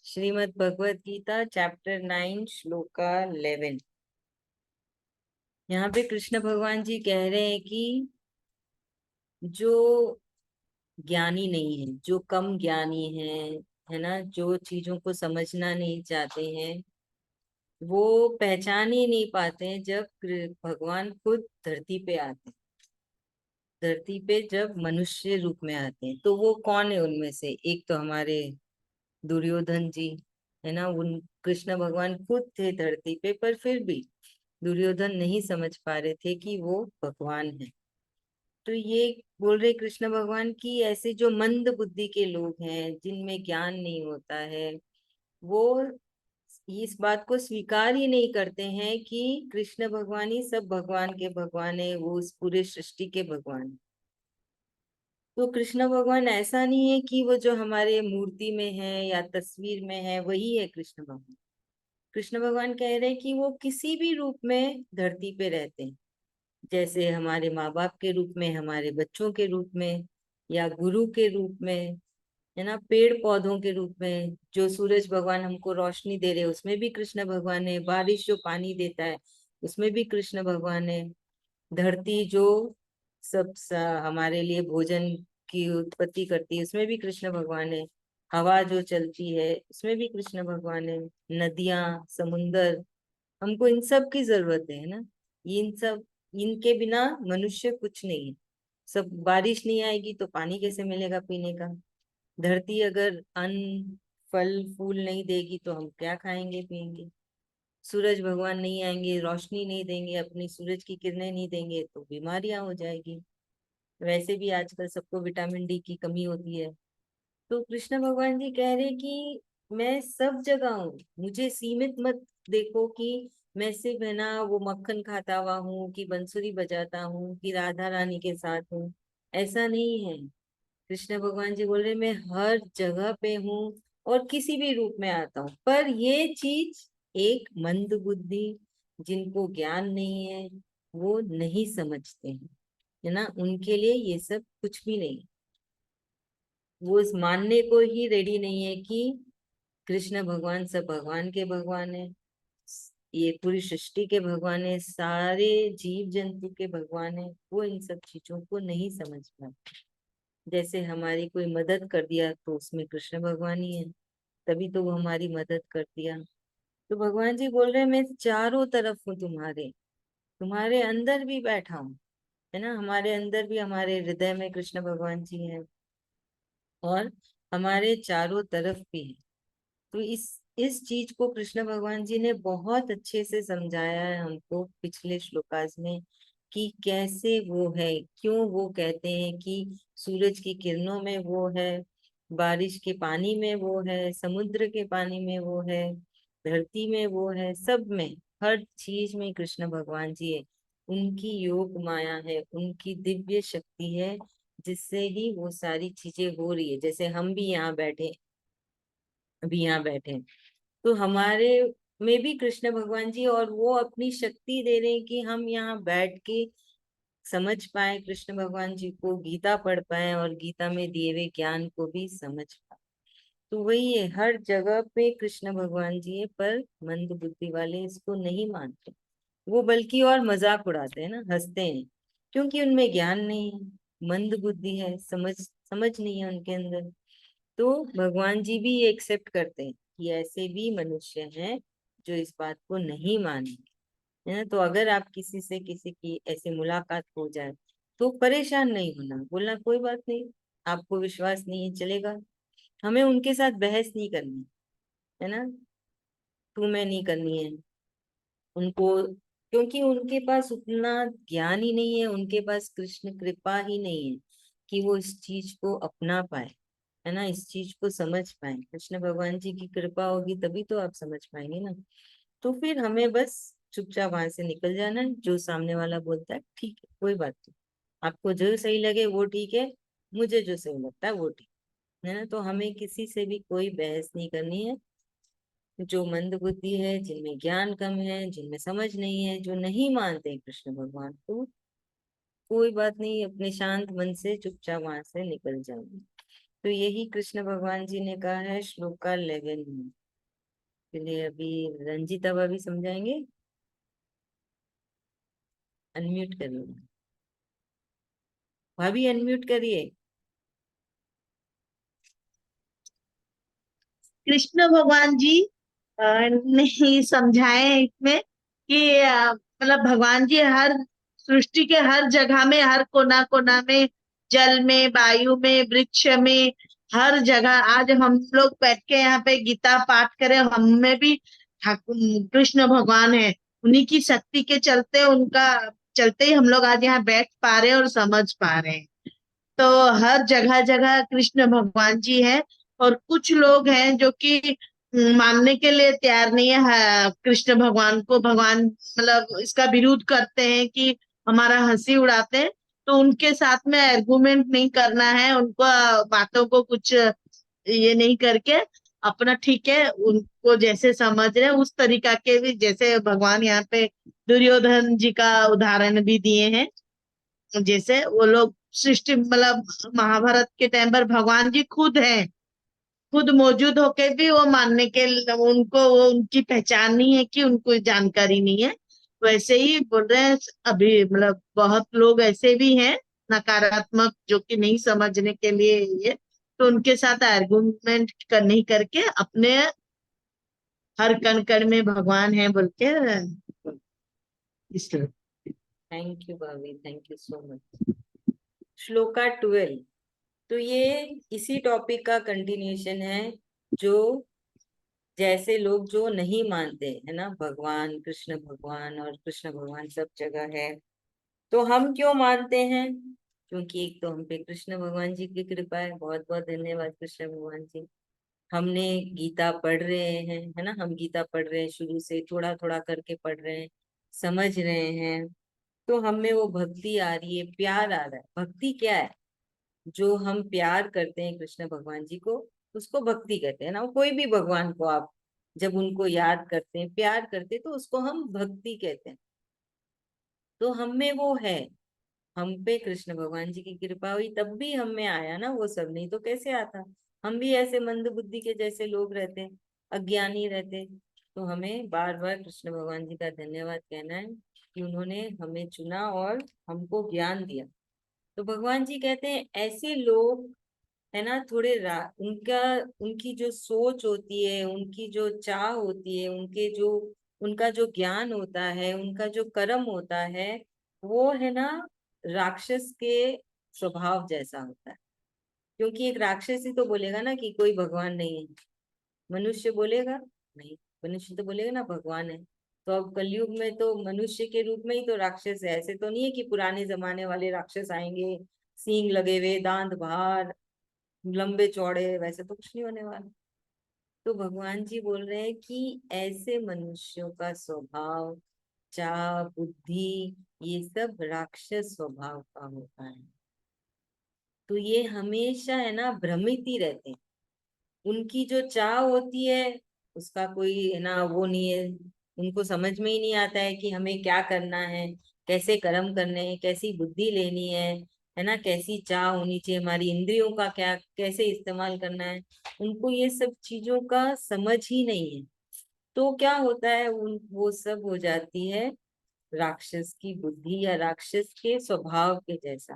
Shrimad Bhagavad Gita chapter 9 shloka 11। यहाँ पे कृष्ण भगवान जी कह रहे हैं कि जो ज्ञानी नहीं है, जो कम ज्ञानी है ना, जो चीजों को समझना नहीं चाहते हैं, वो पहचान ही नहीं पाते हैं जब भगवान खुद धरती पे आते हैं। धरती पे जब मनुष्य रूप में आते हैं तो वो कौन है उनमें से? एक तो हमारे दुर्योधन जी, है ना। उन कृष्ण भगवान खुद थे धरती पे, पर फिर भी दुर्योधन नहीं समझ पा रहे थे कि वो भगवान है। तो ये बोल रहे कृष्ण भगवान की ऐसे जो मंद बुद्धि के लोग हैं, जिनमें ज्ञान नहीं होता है, वो इस बात को स्वीकार ही नहीं करते हैं कि कृष्ण भगवान ही सब भगवान के भगवान है, वो उस पूरे सृष्टि के भगवान है। तो कृष्ण भगवान ऐसा नहीं है कि वो जो हमारे मूर्ति में है या तस्वीर में है वही है कृष्ण भगवान। कृष्ण भगवान कह रहे हैं कि वो किसी भी रूप में धरती पे रहते हैं, जैसे हमारे माँ बाप के रूप में, हमारे बच्चों के रूप में, या गुरु के रूप में, है ना, पेड़ पौधों के रूप में। जो सूरज भगवान हमको रोशनी दे रहे हैं उसमें भी कृष्ण भगवान है, बारिश जो पानी देता है उसमें भी कृष्ण भगवान है, धरती जो हमारे लिए भोजन की उत्पत्ति करती है उसमें भी कृष्ण भगवान है, हवा जो चलती है उसमें भी कृष्ण भगवान है, नदियां, समुंदर, हमको इन सब की जरूरत है ना। ये इन सब, इनके बिना मनुष्य कुछ नहीं है। सब बारिश नहीं आएगी तो पानी कैसे मिलेगा पीने का? धरती अगर अन्न फल फूल नहीं देगी तो हम क्या खाएंगे पिएंगे? सूरज भगवान नहीं आएंगे, रोशनी नहीं देंगे, अपनी सूरज की किरणें नहीं देंगे तो बीमारियां हो जाएगी। वैसे भी आजकल सबको विटामिन डी की कमी होती है। तो कृष्ण भगवान जी कह रहे कि मैं सब जगह हूँ, मुझे सीमित मत देखो कि मैं सिर्फ, है ना, वो मक्खन खाता हुआ हूँ, कि बंसुरी बजाता हूँ, कि राधा रानी के साथ हूँ। ऐसा नहीं है। कृष्ण भगवान जी बोल रहे मैं हर जगह पे हूँ और किसी भी रूप में आता हूँ, पर ये चीज एक मंद बुद्धि, जिनको ज्ञान नहीं है, वो नहीं समझते हैं, है ना। उनके लिए ये सब कुछ भी नहीं। वो इस मानने को ही रेडी नहीं है कि कृष्ण भगवान सब भगवान के भगवान है, ये पूरी सृष्टि के भगवान है, सारे जीव जंतु के भगवान है। वो इन सब चीजों को नहीं समझ पाते। जैसे हमारी कोई मदद कर दिया तो उसमें कृष्ण भगवान ही है, तभी तो वो हमारी मदद कर दिया। तो भगवान जी बोल रहे हैं मैं चारों तरफ हूँ तुम्हारे, तुम्हारे अंदर भी बैठा हूँ, है ना। हमारे अंदर भी, हमारे हृदय में कृष्ण भगवान जी हैं, और हमारे चारों तरफ भी है। तो इस चीज को कृष्ण भगवान जी ने बहुत अच्छे से समझाया है हमको पिछले श्लोकास में, कि कैसे वो है, क्यों वो कहते हैं कि सूरज की किरणों में वो है, बारिश के पानी में वो है, समुद्र के पानी में वो है, धरती में वो है, सब में, हर चीज में कृष्ण भगवान जी है। उनकी योग माया है, उनकी दिव्य शक्ति है, जिससे ही वो सारी चीजें हो रही है। जैसे हम भी यहाँ बैठे, अभी यहाँ बैठे हैं, तो हमारे में भी कृष्ण भगवान जी, और वो अपनी शक्ति दे रहे हैं कि हम यहाँ बैठ के समझ पाए कृष्ण भगवान जी को, गीता पढ़ पाए और गीता में दिए हुए ज्ञान को भी समझ पाए। तो वही है, हर जगह पे कृष्ण भगवान जी है, पर मंद बुद्धि वाले इसको नहीं मानते। वो बल्कि और मजाक उड़ाते हैं ना, हंसते हैं, क्योंकि उनमें ज्ञान नहीं है, मंद बुद्धि है, समझ समझ नहीं है उनके अंदर। तो भगवान जी भी ये एक्सेप्ट करते हैं कि ऐसे भी मनुष्य हैं जो इस बात को नहीं मानेंगे, है ना। तो अगर आप किसी से, किसी की ऐसे मुलाकात हो जाए तो परेशान नहीं होना, बोलना कोई बात नहीं, आपको विश्वास नहीं है चलेगा, हमें उनके साथ बहस नहीं करनी, है ना, तू मैं नहीं करनी है उनको, क्योंकि उनके पास उतना ज्ञान ही नहीं है, उनके पास कृष्ण कृपा ही नहीं है कि वो इस चीज को अपना पाए, है ना, इस चीज को समझ पाए। कृष्ण भगवान जी की कृपा होगी तभी तो आप समझ पाएंगे ना। तो फिर हमें बस चुपचाप वहां से निकल जाना है, जो सामने वाला बोलता है ठीक है, कोई बात नहीं, आपको जो सही लगे वो ठीक है, मुझे जो सही लगता है वो ठीक है ना। तो हमें किसी से भी कोई बहस नहीं करनी है। जो मंद बुद्धि है, जिनमें ज्ञान कम है, जिनमें समझ नहीं है, जो नहीं मानते हैं कृष्ण भगवान को, कोई बात नहीं, अपने शांत मन से चुपचाप वहां से निकल जाएंगे। तो यही कृष्ण भगवान जी ने कहा है श्लोका 11 में। चलिए अभी रंजीता भाभी समझाएंगे। अनम्यूट करिए, भाभी अनम्यूट करिए। कृष्ण भगवान जी ने समझाए इसमें कि मतलब भगवान जी हर सृष्टि के हर जगह में, हर कोना कोना में, जल में, वायु में, वृक्ष में, हर जगह। आज हम लोग बैठ के यहाँ पे गीता पाठ करें, हम में भी ठाकुर कृष्ण भगवान है। उन्हीं की शक्ति के चलते, उनका चलते ही हम लोग आज यहाँ बैठ पा रहे हैं और समझ पा रहे हैं। तो हर जगह जगह कृष्ण भगवान जी हैं। और कुछ लोग हैं जो कि मानने के लिए तैयार नहीं है, कृष्ण भगवान को। भगवान मतलब इसका विरोध करते हैं कि हमारा हंसी उड़ाते हैं। तो उनके साथ में आर्गुमेंट नहीं करना है, उनको बातों को कुछ ये नहीं करके अपना ठीक है, उनको जैसे समझ रहे हैं उस तरीका के भी, जैसे भगवान यहाँ पे दुर्योधन जी का उदाहरण भी दिए हैं। जैसे वो लोग सृष्टि मतलब महाभारत के टाइम पर भगवान जी खुद हैं, खुद मौजूद होके भी वो मानने के उनको वो उनकी पहचान नहीं है, कि उनको जानकारी नहीं है। वैसे ही बोल रहे हैं अभी, मतलब बहुत लोग ऐसे भी हैं नकारात्मक, जो कि नहीं समझने के लिए ये। तो उनके साथ आर्गुमेंट कर नहीं करके अपने हर कण कण में भगवान है बोल के इसलिए। थैंक यू भाभी, thank you so much. Shloka 12, तो ये इसी टॉपिक का कंटिन्यूशन है। जो जैसे लोग जो नहीं मानते है ना भगवान, कृष्ण भगवान, और कृष्ण भगवान सब जगह है, तो हम क्यों मानते हैं? क्योंकि एक तो हम पे कृष्ण भगवान जी की कृपा है। बहुत बहुत धन्यवाद कृष्ण भगवान जी। हमने गीता पढ़ रहे हैं, है ना, हम गीता पढ़ रहे हैं, शुरू से थोड़ा थोड़ा करके पढ़ रहे हैं, समझ रहे हैं। तो हम में वो भक्ति आ रही है, प्यार आ रहा है। भक्ति क्या है? जो हम प्यार करते हैं कृष्ण भगवान जी को, उसको भक्ति कहते हैं ना। कोई भी भगवान को आप जब उनको याद करते हैं, प्यार करते हैं, तो उसको हम भक्ति कहते हैं। तो हम में वो है। हम पे कृष्ण भगवान जी की कृपा हुई तब भी हम में आया ना वो सब, नहीं तो कैसे आता? हम भी ऐसे मंद बुद्धि के जैसे लोग रहते, अज्ञानी रहते। तो हमें बार बार कृष्ण भगवान जी का धन्यवाद कहना है कि उन्होंने हमें चुना और हमको ज्ञान दिया। तो भगवान जी कहते हैं ऐसे लोग, है ना, थोड़े उनका, उनकी जो सोच होती है, उनकी जो चाह होती है, उनके जो, उनका जो ज्ञान होता है, उनका जो कर्म होता है, वो है ना राक्षस के स्वभाव जैसा होता है। क्योंकि एक राक्षस ही तो बोलेगा ना कि कोई भगवान नहीं है। मनुष्य बोलेगा नहीं, मनुष्य तो बोलेगा ना भगवान है। तो अब कलयुग में तो मनुष्य के रूप में ही तो राक्षस है। ऐसे तो नहीं है कि पुराने जमाने वाले राक्षस आएंगे, सींग लगे हुए, दांत बाहर, लंबे चौड़े, वैसे तो कुछ नहीं होने वाला। तो भगवान जी बोल रहे हैं कि ऐसे मनुष्यों का स्वभाव, चाह, बुद्धि, ये सब राक्षस स्वभाव का होता है। तो ये हमेशा है ना भ्रमित ही रहते हैं। उनकी जो चाह होती है, उसका कोई है ना वो नहीं है। उनको समझ में ही नहीं आता है कि हमें क्या करना है, कैसे कर्म करने हैं, कैसी बुद्धि लेनी है ना, कैसी चाह होनी चाहिए, हमारी इंद्रियों का क्या, कैसे इस्तेमाल करना है। उनको ये सब चीजों का समझ ही नहीं है। तो क्या होता है, उन वो सब हो जाती है राक्षस की बुद्धि या राक्षस के स्वभाव के जैसा।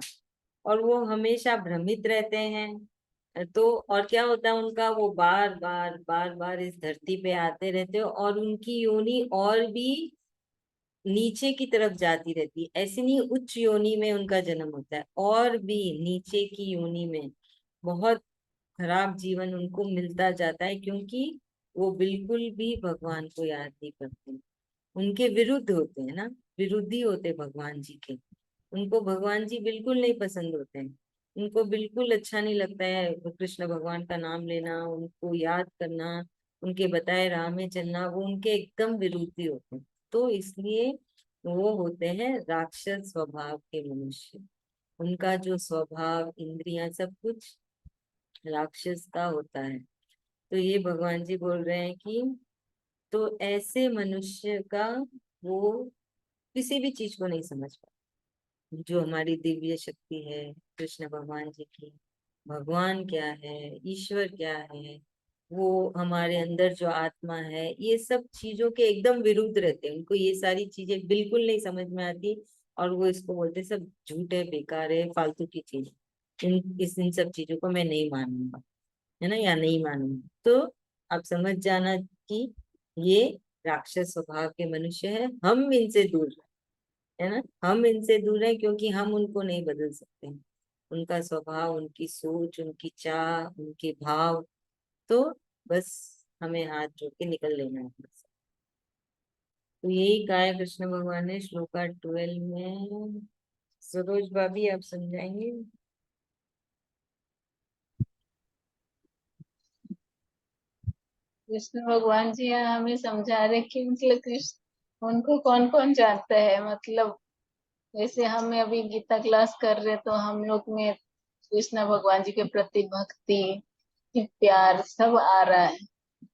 और वो हमेशा भ्रमित रहते हैं। तो और क्या होता है उनका, वो बार बार बार बार इस धरती पे आते रहते हैं, और उनकी योनि और भी नीचे की तरफ जाती रहती है। ऐसे नहीं उच्च योनि में उनका जन्म होता है, और भी नीचे की योनि में बहुत खराब जीवन उनको मिलता जाता है, क्योंकि वो बिल्कुल भी भगवान को याद नहीं करते। उनके विरुद्ध होते हैं ना, विरोधी होते भगवान जी के। उनको भगवान जी बिल्कुल नहीं पसंद होते हैं। उनको बिल्कुल अच्छा नहीं लगता है कृष्ण भगवान का नाम लेना, उनको याद करना, उनके बताए राह में चलना। वो उनके एकदम विरोधी होते हैं। तो इसलिए वो होते हैं राक्षस स्वभाव के मनुष्य। उनका जो स्वभाव, इंद्रियां, सब कुछ राक्षस का होता है। तो ये भगवान जी बोल रहे हैं कि तो ऐसे मनुष्य का वो किसी भी चीज को नहीं समझ पाता। जो हमारी दिव्य शक्ति है कृष्ण भगवान जी की, भगवान क्या है, ईश्वर क्या है, वो हमारे अंदर जो आत्मा है, ये सब चीजों के एकदम विरुद्ध रहते हैं। उनको ये सारी चीजें बिल्कुल नहीं समझ में आती, और वो इसको बोलते हैं सब झूठ है, बेकार है, फालतू की चीज। इन सब चीजों को मैं नहीं मानूंगा, है ना, या नहीं मानूंगा। तो आप समझ जाना कि ये राक्षस स्वभाव के मनुष्य है, हम इनसे दूर है ना, हम इनसे दूर हैं, क्योंकि हम उनको नहीं बदल सकते हैं। उनका स्वभाव, उनकी सोच, उनकी चाह, उनके भाव, तो बस हमें हाथ जोड़ के निकल लेना है बस। तो यही कहा है कृष्ण भगवान ने श्लोका 12 में। सरोज भाभी आप समझाएंगे। कृष्ण भगवान जी यहाँ हमें समझा रहे कि मतलब कृष्ण उनको कौन कौन जानता है। मतलब जैसे हमें अभी गीता क्लास कर रहे तो हम लोग में कृष्ण भगवान जी के प्रति भक्ति प्यार सब आ रहा है।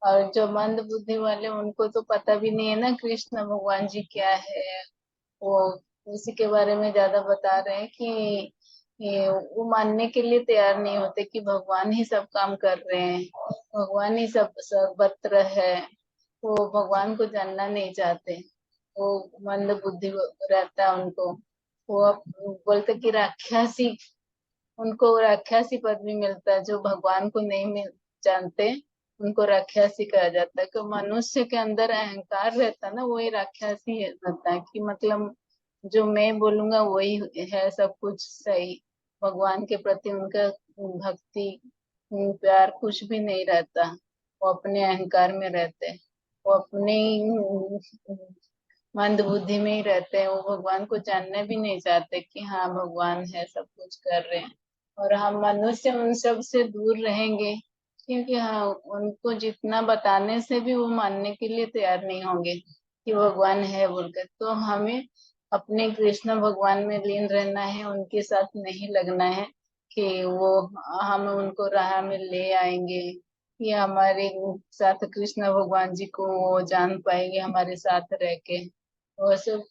और जो मंद बुद्धि वाले उनको तो पता भी नहीं है ना कृष्ण भगवान जी क्या है। वो उसी के बारे में ज्यादा बता रहे हैं कि वो मानने के लिए तैयार नहीं होते कि भगवान ही सब काम कर रहे हैं, भगवान ही सब सर्वत्र है। वो भगवान को जानना नहीं चाहते। वो मंद बुद्धि रहता है उनको। वो बोलते कि राक्षसी, उनको राक्षसी पद भी मिलता है। जो भगवान को नहीं जानते उनको राक्षसी कहा जाता है। कि मनुष्य के अंदर अहंकार रहता है ना, वही राक्षसी रहता है। कि मतलब जो मैं बोलूंगा वही है सब कुछ सही। भगवान के प्रति उनका भक्ति प्यार कुछ भी नहीं रहता। वो अपने अहंकार में रहते हैं। वो अपने मंद बुद्धि में ही रहते हैं। वो भगवान को जानना भी नहीं चाहते कि हाँ भगवान है सब कुछ कर रहे हैं। और हम मनुष्य उन सब से दूर रहेंगे, क्योंकि हाँ उनको जितना बताने से भी वो मानने के लिए तैयार नहीं होंगे कि भगवान है बोलकर। तो हमें अपने कृष्ण भगवान में लीन रहना है, उनके साथ नहीं लगना है कि वो हम उनको राह में ले आएंगे या हमारे साथ कृष्ण भगवान जी को वो जान पाएंगे हमारे साथ रह के। वो सब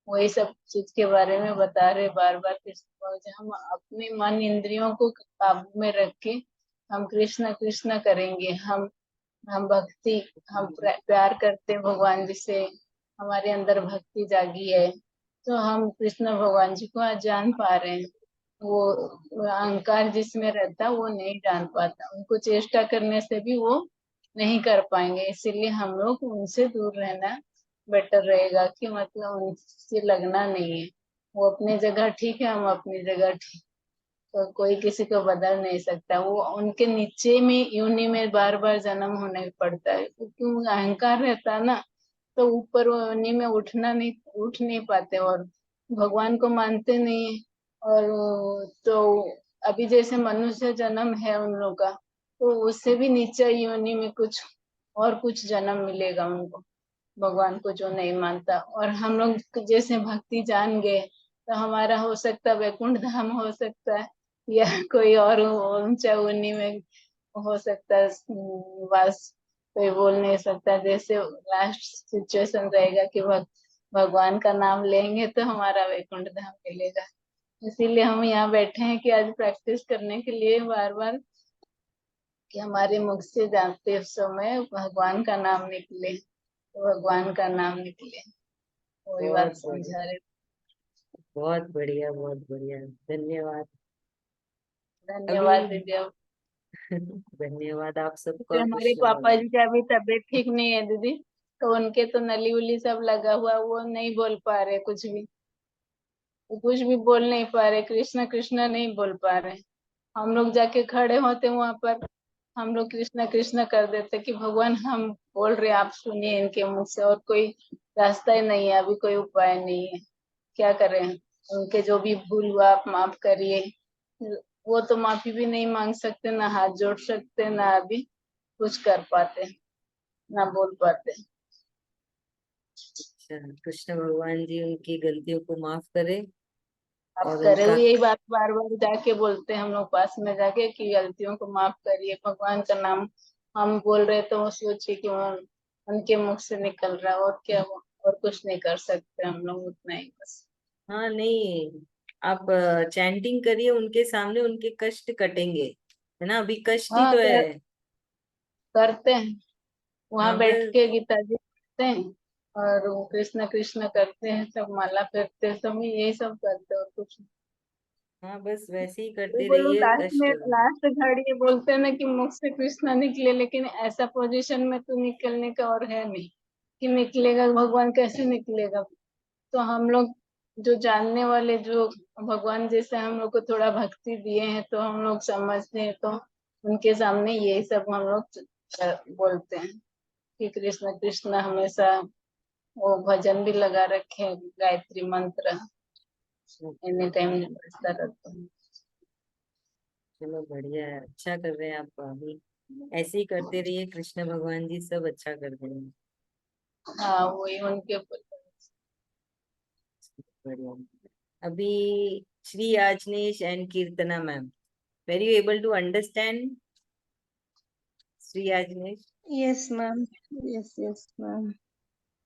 वही सब चीज के बारे में बता रहे बार बार कृष्ण भगवान जी। हम अपने मन इंद्रियों को काबू में रख के हम कृष्ण कृष्ण करेंगे। हम भक्ति, हम प्यार करते हैं भगवान जी से, हमारे अंदर भक्ति जागी है, तो हम कृष्ण भगवान जी को आज जान पा रहे हैं। वो अहंकार जिसमें रहता वो नहीं जान पाता, उनको चेष्टा करने से भी वो नहीं कर पाएंगे। इसीलिए हम लोग उनसे दूर रहना बेटर रहेगा। कि मतलब उनसे लगना नहीं है। वो अपनी जगह ठीक है, हम अपनी जगह ठीक। तो कोई किसी को बदल नहीं सकता। वो उनके नीचे में यूनि में बार बार जन्म होने पड़ता है, क्योंकि वो अहंकार रहता है ना। तो ऊपर वो यूनि में उठ नहीं पाते और भगवान को मानते नहीं है। और तो अभी जैसे मनुष्य जन्म है उन लोग का, तो उससे भी नीचे योनि में कुछ और कुछ जन्म मिलेगा उनको, भगवान को जो नहीं मानता। और हम लोग जैसे भक्ति जान गए तो हमारा हो सकता है वैकुंठ धाम हो सकता है, या कोई और ऊंचा उन्हीं में हो सकता है। बस कोई बोल नहीं सकता। जैसे लास्ट सिचुएशन रहेगा कि भगवान का नाम लेंगे तो हमारा वैकुंठ धाम मिलेगा। इसीलिए हम यहाँ बैठे हैं कि आज प्रैक्टिस करने के लिए बार बार कि हमारे मुख से जानते समय भगवान का नाम निकले, तो भगवान का नाम निकले। वही बात बहुत समझा बढ़िया, रहे। बहुत बढ़िया, बहुत बढ़िया। धन्यवाद। अभी धन्यवाद दीदी। अब धन्यवाद आप जैसे सबका। हमारे कुछ पापा जी का भी तबीयत ठीक नहीं है दीदी, तो उनके तो नली उली सब लगा हुआ, वो नहीं बोल पा रहे कुछ भी। वो कुछ भी बोल नहीं पा रहे, कृष्णा कृष्णा नहीं बोल पा रहे। हम लोग जाके खड़े होते वहां पर, हम लोग कृष्णा कृष्णा कर देते कि भगवान हम बोल रहे आप सुनिए इनके मुख से। और कोई रास्ता ही नहीं है, अभी कोई उपाय नहीं है। क्या करें। उनके जो भी भूल हुआ आप माफ करिए। वो तो माफी भी नहीं मांग सकते, ना हाथ जोड़ सकते, ना अभी कुछ कर पाते, ना बोल पाते। अच्छा, कृष्ण भगवान जी उनकी गलतियों को माफ करे, आप और करे उनका हुए यही बात बार बार जाके बोलते हैं हम लोग पास में जाके कि गलतियों को माफ करिए। भगवान का नाम हम बोल रहे तो वो सोचिए कि वो उनके मुख से निकल रहा है, और क्या वो और कुछ नहीं कर सकते हम लोग, उतना ही बस। हाँ नहीं, आप चैंटिंग करिए उनके सामने, उनके कष्ट कटेंगे। है ना, अभी कष्ट ही हाँ तो है। करते हैं, हाँ वहां बैठ बस, के गीता जी पढ़ते हैं और वो कृष्ण कृष्ण करते हैं, सब माला फेरते हैं, सब यही सब करते हैं और कुछ नहीं। हाँ बस वैसे ही तो करते बोलो रहिए, लास्ट में, कष्ट होगा। लास्ट घड़ी बोलते हैं ना कि मुख से कृष्ण निकले, लेकिन ऐसा पोजीशन में तो निकलने का और है नहीं कि निकलेगा, भगवान कैसे निकलेगा। तो हम लोग जो जानने वाले, जो भगवान जैसे हम लोग को थोड़ा भक्ति दिए हैं, तो हम लोग समझते हैं, तो उनके सामने यही सब हम लोग बोलते हैं कि कृष्ण कृष्ण हमेशा। वो भजन भी लगा रखे हैं, गायत्री मंत्र एनी टाइम बजता रहता है। चलो बढ़िया है, अच्छा कर रहे हैं आप अभी, ऐसे ही करते रहिए, कृष्ण भगवान जी सब अच्छा कर देंगे। हाँ वही उनके ऊपर। बढ़िया। अभी Shri Ajnesh and Kirtana ma'am, were you able to understand Shri Ajnesh? Yes, ma'am. Yes, yes, ma'am.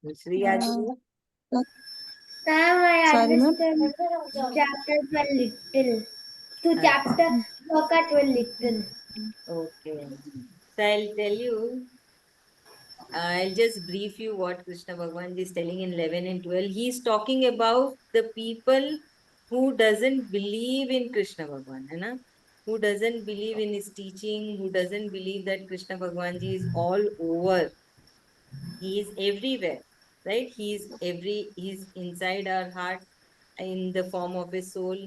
Shri Uh, Ajnesh, Ma'am, I Sorry, ma'am. understand chapter 12 little. To chapter Sloka 12 little. okay, so I'll tell you, I'll just brief you what Krishna Bhagavan is telling in 11 and 12. He's talking about the people who doesn't believe in Krishna Bhagavan, है ना? Who doesn't believe in his teaching, who doesn't believe that Krishna Bhagavan ji is all over. He is everywhere, right? He's inside our heart in the form of a soul.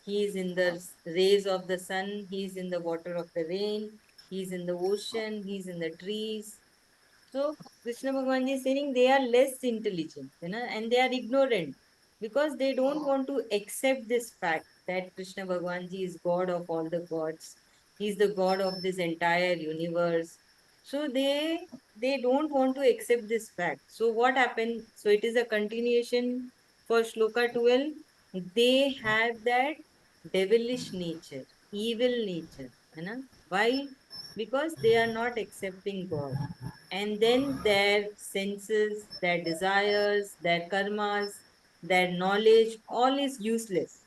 He is in the rays of the sun. He is in the water of the rain. He is in the ocean. He is in the trees. So Krishna Bhagavan is saying they are less intelligent, you know, and they are ignorant because they don't want to accept this fact that Krishna Bhagavan ji is God of all the gods. He is the God of this entire universe. So they don't want to accept this fact. So what happened? So it is a continuation for Shloka 12. They have that devilish nature, evil nature, you know. Why? Because they are not accepting God, and then their senses, their desires, their karmas, their knowledge, all is useless,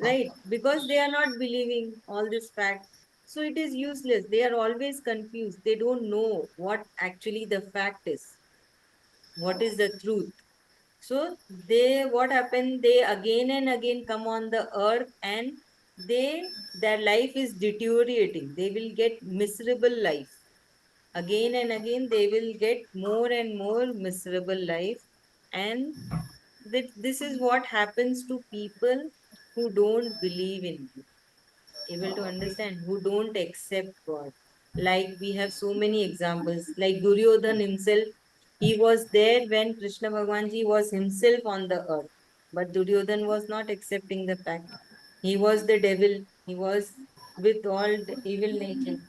right? Because they are not believing all this fact. So it is useless. They are always confused. They don't know what actually the fact is, what is the truth. So what happened? They again and again come on the earth, and their life is deteriorating. They will get miserable life again and again. They will get more and more miserable life, and this is what happens to people who don't believe in God, able to understand, who don't accept God. Like we have so many examples, like Duryodhan himself. He was there when Krishna Bhagavan ji was himself on the earth, but Duryodhan was not accepting the fact. He was the devil. He was with all the evil nature,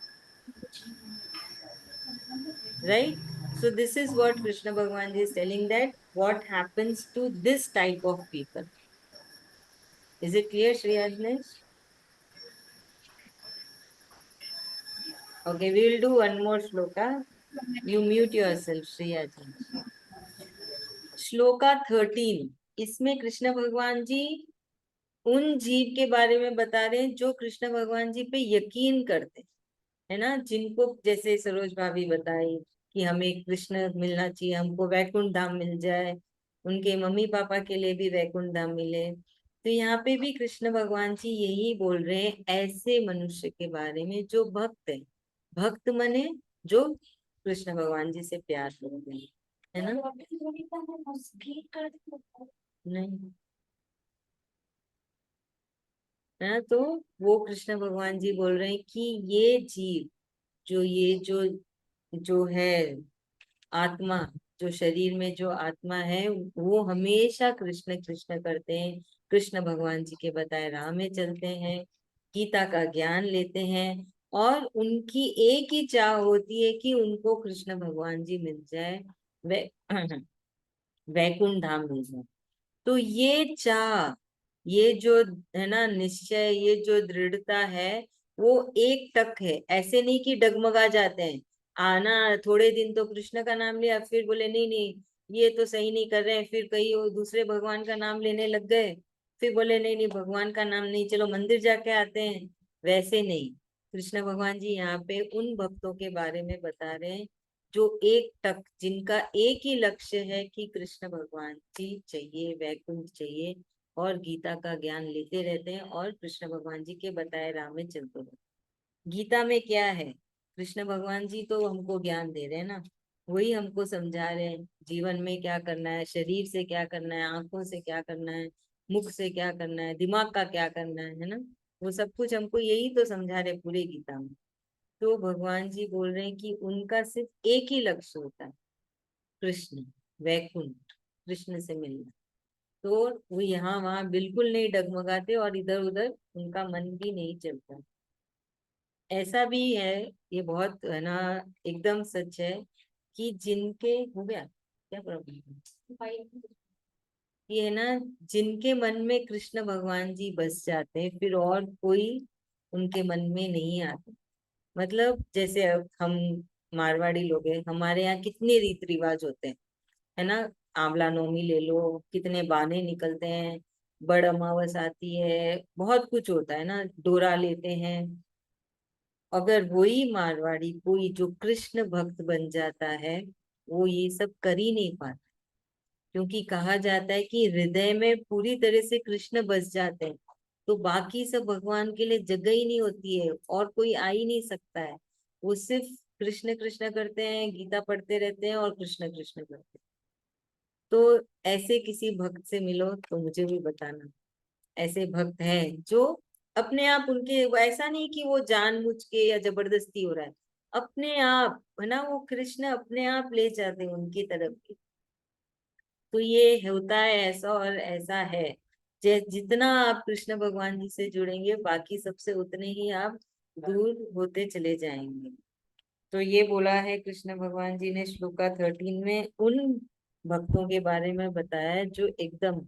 right? So this is what Krishna Bhagavan is telling, that what happens to this type of people. Is it clear, Shri Ajnesh? Okay, we will do one more shloka. You mute yourself, Shri Ajnesh. Shloka 13, इसमें कृष्ण भगवान जी उन जीव के बारे में बता रहे हैं जो कृष्ण भगवान जी पे यकीन करते हैं, है ना, जिनको जैसे सरोज भाभी बताई कि हमें कृष्ण मिलना चाहिए, हमको वैकुंठ धाम मिल जाए, उनके मम्मी पापा के लिए भी वैकुंठ धाम मिले। तो यहाँ पे भी कृष्ण भगवान जी यही बोल रहे हैं ऐसे मनुष्य के बारे में जो भक्त है। भक्त मने जो कृष्ण भगवान जी से प्यार करते हैं, है ना? नहीं है ना, तो वो कृष्ण भगवान जी बोल रहे हैं कि ये जीव, जो है आत्मा, जो शरीर में जो आत्मा है, वो हमेशा कृष्ण कृष्ण करते हैं, कृष्ण भगवान जी के बताए राह में चलते हैं, गीता का ज्ञान लेते हैं, और उनकी एक ही चाह होती है कि उनको कृष्ण भगवान जी मिल जाए, वे वैकुंठ धाम मिल जाए। तो ये चाह, ये जो है ना निश्चय, ये जो दृढ़ता है, वो एक टक है, ऐसे नहीं कि डगमगा जाते हैं। आना थोड़े दिन तो कृष्ण का नाम लिया, फिर बोले नहीं नहीं ये तो सही नहीं कर रहे हैं, फिर कहीं वो दूसरे भगवान का नाम लेने लग गए, फिर बोले नहीं नहीं भगवान का नाम नहीं, चलो मंदिर जाके आते हैं, वैसे नहीं। कृष्ण भगवान जी यहाँ पे उन भक्तों के बारे में बता रहे हैं जो एक टक, जिनका एक ही लक्ष्य है कि कृष्ण भगवान जी चाहिए, वैकुंठ चाहिए, और गीता का ज्ञान लेते रहते हैं और कृष्ण भगवान जी के बताए राह में चलते रहते हैं। गीता में क्या है? कृष्ण भगवान जी तो हमको ज्ञान दे रहे हैं ना, वही हमको समझा रहे हैं जीवन में क्या करना है, शरीर से क्या करना है, आंखों से क्या करना है, मुख से क्या करना है, दिमाग का क्या करना है ना। वो सब कुछ हमको यही तो समझा रहे पूरे गीता में। तो भगवान जी बोल रहे हैं कि उनका सिर्फ एक ही लक्ष्य होता है, कृष्ण, वैकुंठ, कृष्ण से मिलना। तो वो यहाँ वहां बिल्कुल नहीं डगमगाते और इधर उधर उनका मन भी नहीं चलता। ऐसा भी है, ये बहुत है ना, एकदम सच है कि जिनके हो गया क्या प्रॉब्लम, ये है ना, जिनके मन में कृष्ण भगवान जी बस जाते हैं फिर और कोई उनके मन में नहीं आता। मतलब जैसे अब हम मारवाड़ी लोग हैं, हमारे यहाँ कितने रीति रिवाज होते हैं, है ना। आंवला नवमी ले लो, कितने बाने निकलते हैं, बड़ अमावस आती है, बहुत कुछ होता है ना, डोरा लेते हैं। अगर वही मारवाड़ी कोई जो कृष्ण भक्त बन जाता है, वो ये सब कर ही नहीं पाता, क्योंकि कहा जाता है कि हृदय में पूरी तरह से कृष्ण बस जाते हैं, तो बाकी सब भगवान के लिए जगह ही नहीं होती है और कोई आ ही नहीं सकता है। वो सिर्फ कृष्ण कृष्ण करते हैं, गीता पढ़ते रहते हैं और कृष्ण कृष्ण करते हैं। तो ऐसे किसी भक्त से मिलो तो मुझे भी बताना। ऐसे भक्त हैं जो अपने आप, उनके वो ऐसा नहीं कि वो जानबूझ के या जबरदस्ती हो रहा है, अपने आप है ना, वो कृष्ण अपने आप ले जाते हैं उनकी तरफ। तो ये होता है ऐसा और ऐसा है। जितना आप कृष्ण भगवान जी से जुड़ेंगे बाकी सबसे उतने ही आप दूर होते चले जाएंगे। तो ये बोला है कृष्ण भगवान जी ने श्लोका 13 में उन भक्तों के बारे में बताया है जो एकदम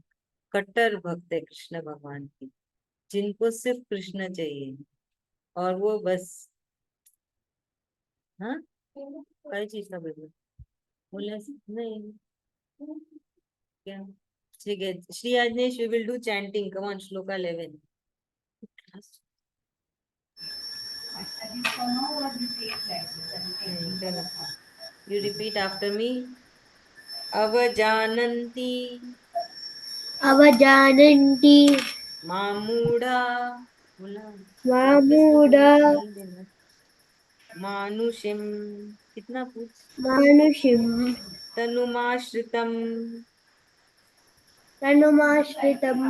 कट्टर भक्त है कृष्ण भगवान की, जिनको सिर्फ कृष्ण चाहिए और वो बस। हाँ, कई चीज का बोले बोले नहीं क्या। ठीक है Shri Ajnesh, we will do chanting, come on, shloka 11। चलो, यू रिपीट आफ्टर मी। अवजानन्ति अवजानन्ति मामूढ़ा, बोला वापस बोलो, मामूढा नहीं देना। मानुषिम, कितना पूछ, मानुषिं तनुमाश्रितम तनुमाश्रितं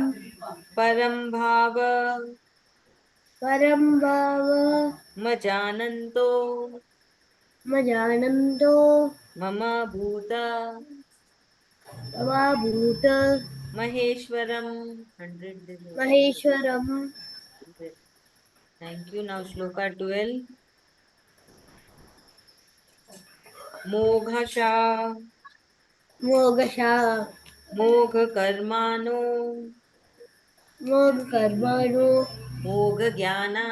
परम भाव परं भाव मजानन्तो मजानन्तो मम भूत तवाभूत महेश्वरम। 100 दे दो। महेश्वरम्। Thank you. नाउ श्लोका 12। मोघशा मोक्षः मोघ कर्माणो मोक्षकर्मणो मोघ ज्ञाना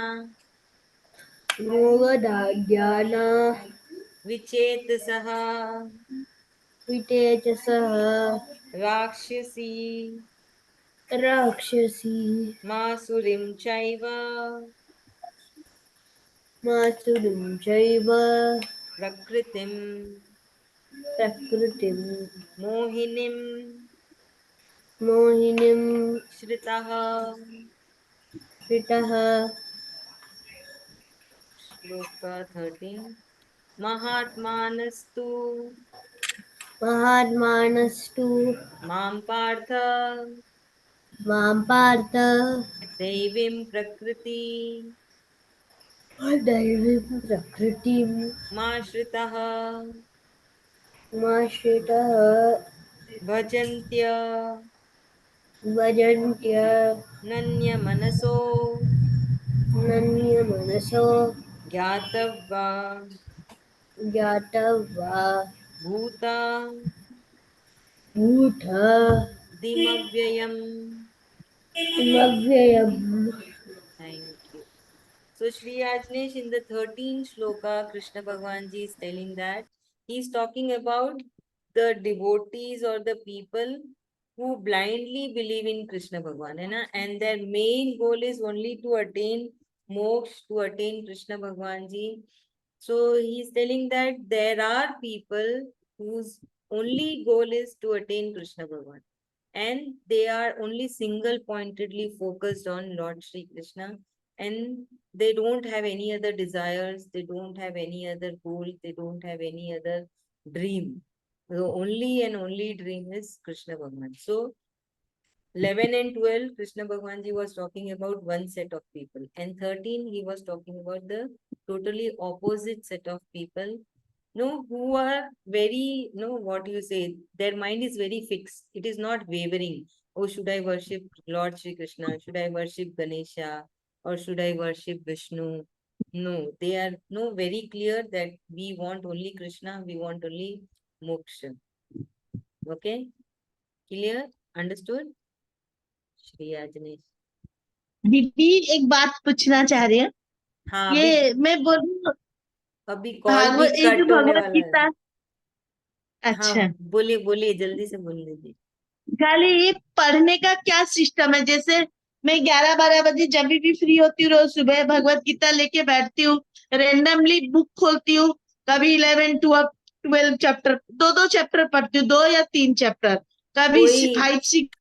मोक्षदाज्ञान विचेतसः वितेजसः राक्षसी राक्षसी मासुरीं चैव मातुरीं चैव प्रकृतिं प्रकृतिं मोहिनीं मोहिनीं श्रितः। हृतः। श्लोका 13। महात्मानस्तु महात्मानस्तु मां पार्थ मां पार्थ दैवीं प्रकृति दैवीं प्रकृतिं माश्रितः माश्रितः भजन्त्य भजन्त्य नन्यमनसो नन्यमनसो ज्ञातव्या ज्ञात्वा भूता भूत दिमव्ययम्। मव्ययम्। Thank you. So Shri Ajnesh, in the 13th shloka, Krishna Bhagavan ji is telling that he is talking about the devotees or the people who blindly believe in Krishna Bhagavan, है ना, and their main goal is only to attain moksha, to attain Krishna Bhagwan ji. So he's telling that there are people whose only goal is to attain Krishna Bhagwan, and they are only single pointedly focused on Lord Shri Krishna, and they don't have any other desires, they don't have any other goal, they don't have any other dream. The only and only dream is Krishna Bhagwan. So 11 and 12, Krishna Bhagwan ji was talking about one set of people, and 13, he was talking about the totally opposite set of people, no, who are very, no, what you say, their mind is very fixed. It is not wavering. Oh, should I worship Lord Shri Krishna? Should I worship Ganesha? Or should I worship Vishnu? No, they are no very clear that we want only Krishna, we want only moksha. Okay? Clear? Understood? Shri Ajnesh. दीदी एक बात पूछना चाह रही हूँ। हाँ, ये मैं बोलूँ अभी कॉल भी भागवत, ये जो कट होने भगवत वाला है। गीता, हाँ, अच्छा, बोलिए बोलिए, जल्दी से बोल लीजिए। खाली ये पढ़ने का क्या सिस्टम है? जैसे मैं 11-12 बजे जब भी फ्री होती हूँ, रोज सुबह भगवत गीता लेके बैठती हूँ, रेंडमली बुक खोलती हूँ, कभी 11, 12 चैप्टर, 2-2 चैप्टर पढ़ती हूँ, 2 या 3 चैप्टर, कभी कोई 5-6